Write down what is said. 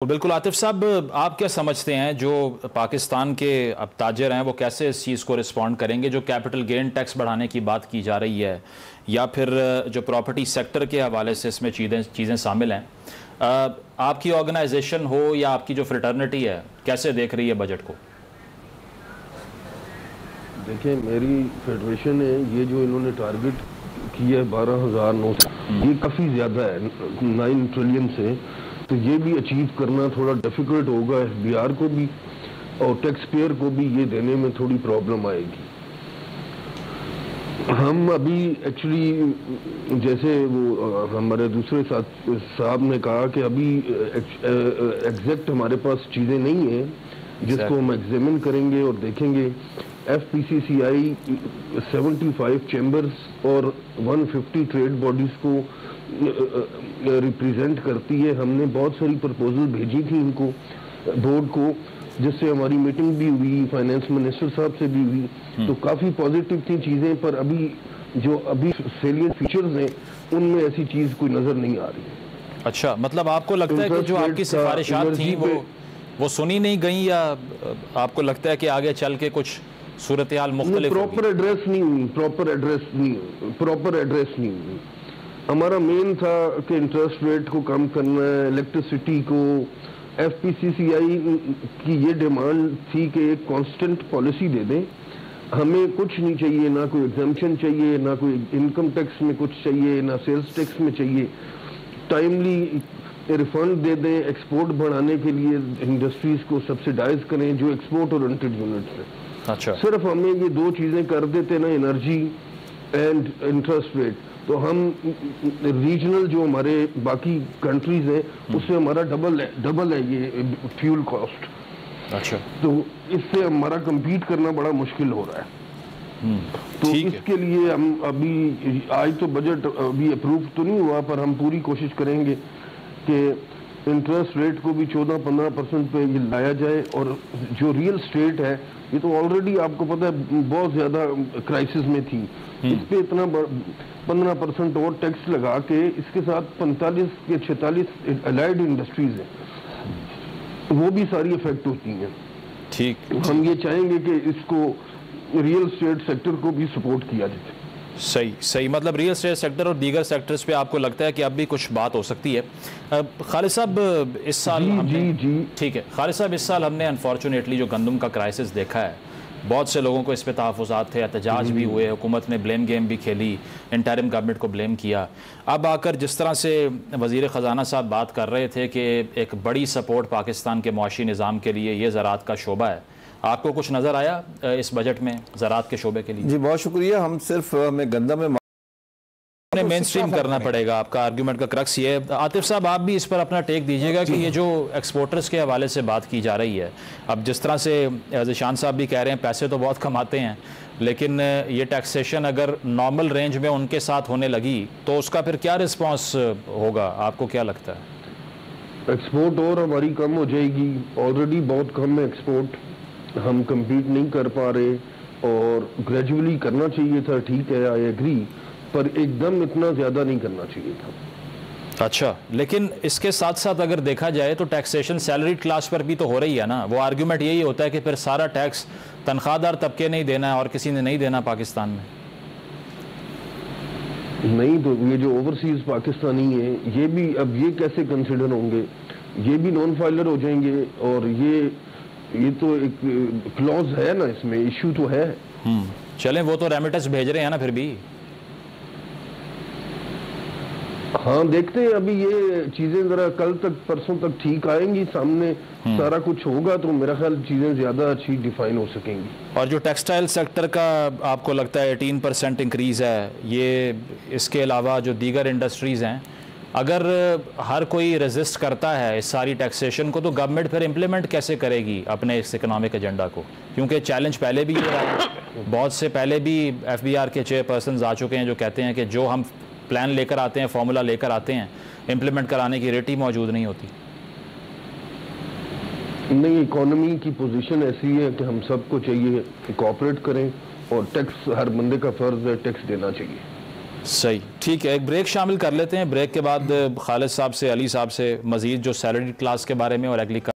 बिल्कुल आतिफ साहब, आप क्या समझते हैं जो पाकिस्तान के अब ताजिर हैं वो कैसे इस चीज़ को रिस्पॉन्ड करेंगे जो कैपिटल गेन टैक्स बढ़ाने की बात की जा रही है, या फिर जो प्रॉपर्टी सेक्टर के हवाले से इसमें चीज़ें शामिल हैं? आपकी ऑर्गेनाइजेशन हो या आपकी जो फ्रेटर्निटी है कैसे देख रही है बजट को? देखिए, मेरी फेडरेशन है, ये जो इन्होंने टारगेट किया है 12,900, ये काफ़ी ज़्यादा है 9 ट्रिलियन से। तो ये भी अचीव करना थोड़ा डिफ़िकल्ट होगा एफबीआर को भी, और टैक्स पेयर को भी ये देने में थोड़ी प्रॉब्लम आएगी। हम अभी एक्चुअली जैसे वो हमारे दूसरे साहब ने कहा कि अभी एग्जैक्ट हमारे पास चीज़ें नहीं हैं जिसको हम एग्जामिन करेंगे और देखेंगे। एफपीसीसीआई 75 चैम्बर्स और 150 ट्रेड बॉडीज़ को रिप्रेजेंट करती है। हमने बहुत सारी प्रपोजल भेजी थी इनको, बोर्ड को, जिससे हमारी मीटिंग भी हुई, फाइनेंस मिनिस्टर साहब से भी हुई। तो काफ़ी पॉजिटिव थी चीज़ें, पर अभी सेलिएंट फीचर्स हैं उनमें ऐसी चीज़ कोई नज़र नहीं आ रही। अच्छा, मतलब आपको लगता है कि जो आपकी सिफारिशात थी वो सुनी नहीं गई, या आपको लगता है कि आगे चल के कुछ सूरत हाल मुख्तलिफ होगी? प्रॉपर एड्रेस नहीं हुई। हमारा मेन था कि इंटरेस्ट रेट को कम करना है, इलेक्ट्रिसिटी को। एफपीसीसीआई की ये डिमांड थी कि एक कांस्टेंट पॉलिसी दे दें, हमें कुछ नहीं चाहिए, ना कोई एग्जाम्पशन चाहिए, ना कोई इनकम टैक्स में कुछ चाहिए, ना सेल्स टैक्स में चाहिए। टाइमली रिफंड दे दें, एक्सपोर्ट बढ़ाने के लिए इंडस्ट्रीज को सब्सिडाइज करें जो एक्सपोर्ट ओरिएंटेड यूनिट्स हैं। अच्छा, सिर्फ हमें ये दो चीज़ें कर देते ना, एनर्जी एंड इंटरेस्ट रेट, तो हम रीजनल जो हमारे बाकी कंट्रीज हैं उससे हमारा डबल है ये फ्यूल कॉस्ट। अच्छा, तो इससे हमारा compete करना बड़ा मुश्किल हो रहा है। तो इसके लिए हम अभी आज तो बजट अभी अप्रूव तो नहीं हुआ, पर हम पूरी कोशिश करेंगे कि इंटरेस्ट रेट को भी 14-15% पे ये लाया जाए। और जो रियल स्टेट है, ये तो ऑलरेडी आपको पता है बहुत ज़्यादा क्राइसिस में थी, इस पे इतना 15% और टैक्स लगा के इसके साथ 45 के 46 अलाइड इंडस्ट्रीज हैं, वो भी सारी इफेक्ट होती हैं। ठीक, हम ये चाहेंगे कि इसको रियल स्टेट सेक्टर को भी सपोर्ट किया जाए। सही, मतलब रियल एस्टेट सेक्टर और दीगर सेक्टर्स पे आपको लगता है कि अब भी कुछ बात हो सकती है। खालिद साहब, इस साल ठीक है खालिद साहब, इस साल हमने अनफॉर्चुनेटली जो गंदम का क्राइसिस देखा है, बहुत से लोगों को इस पे तहफ़्फ़ुज़ात थे, एहतजाज भी हुए, हुकूमत ने ब्लेम गेम भी खेली, इंटरिम गवर्नमेंट को ब्लेम किया। अब आकर जिस तरह से वज़ीर ख़जाना साहब बात कर रहे थे कि एक बड़ी सपोर्ट पाकिस्तान के मुआशी निज़ाम के लिए ये ज़राअत का शोबा है, आपको कुछ नज़र आया इस बजट में ज़राअत के शोबे के लिए? जी बहुत शुक्रिया। हम सिर्फ हमें गंदम में मेन स्ट्रीम करना पड़ेगा, आपका आर्ग्यूमेंट का क्रक्स ये है। आतिफ साहब, आप भी इस पर अपना टेक दीजिएगा कि ये जो एक्सपोर्टर्स के हवाले से बात की जा रही है, अब जिस तरह से ज़िशान साहब भी कह रहे हैं पैसे तो बहुत कमाते हैं, लेकिन ये टैक्सेशन अगर नॉर्मल रेंज में उनके साथ होने लगी तो उसका फिर क्या रिस्पॉन्स होगा, आपको क्या लगता है? एक्सपोर्ट और हमारी कम हो जाएगी, ऑलरेडी बहुत कम है एक्सपोर्ट, हम compete नहीं कर पा रहे, और ग्रेजुअली करना चाहिए था, ठीक है, आई एग्री, पर एकदम इतना ज़्यादा नहीं करना चाहिए था। अच्छा, लेकिन इसके साथ साथ अगर देखा जाए तो टैक्सेशन सैलरी क्लास पर भी तो हो रही है ना। वो आर्ग्यूमेंट यही होता है कि फिर सारा टैक्स तनख्वाहदार तबके नहीं देना है और किसी ने नहीं देना पाकिस्तान में। नहीं, तो ये जो ओवरसीज पाकिस्तानी है, ये भी अब ये कैसे कंसिडर होंगे? ये भी नॉन फाइलर हो जाएंगे, और ये तो एक क्लॉज है ना, इसमें इशू तो है। चलें, वो तो रेमिटेंस भेज रहे हैं ना फिर भी। हाँ, देखते हैं, अभी ये चीजें जरा कल तक परसों तक ठीक आएंगी सामने, सारा कुछ होगा तो मेरा ख्याल चीजें ज्यादा अच्छी डिफाइन हो सकेंगी। और जो टेक्सटाइल सेक्टर का आपको लगता है 18% इंक्रीज है, ये इसके अलावा जो दीगर इंडस्ट्रीज हैं, अगर हर कोई रेजिस्ट करता है इस सारी टैक्सेशन को, तो गवर्नमेंट फिर इम्प्लीमेंट कैसे करेगी अपने इस इकोनॉमिक एजेंडा को? क्योंकि चैलेंज पहले भी ये रहा है, बहुत से पहले भी एफबीआर के चेयरपर्सन आ चुके हैं जो कहते हैं कि जो हम प्लान लेकर आते हैं, फॉर्मूला लेकर आते हैं, इम्प्लीमेंट कराने की रेट ही मौजूद नहीं होती। नहीं, इकोनॉमी की पोजीशन ऐसी है कि हम सबको चाहिए कि कोऑपरेट करें, और टैक्स हर बंदे का फर्ज है, टैक्स देना चाहिए। सही, ठीक है, एक ब्रेक शामिल कर लेते हैं। ब्रेक के बाद खालिद साहब से, अली साहब से मजीद जो सैलरी क्लास के बारे में और एग्रीकल्चर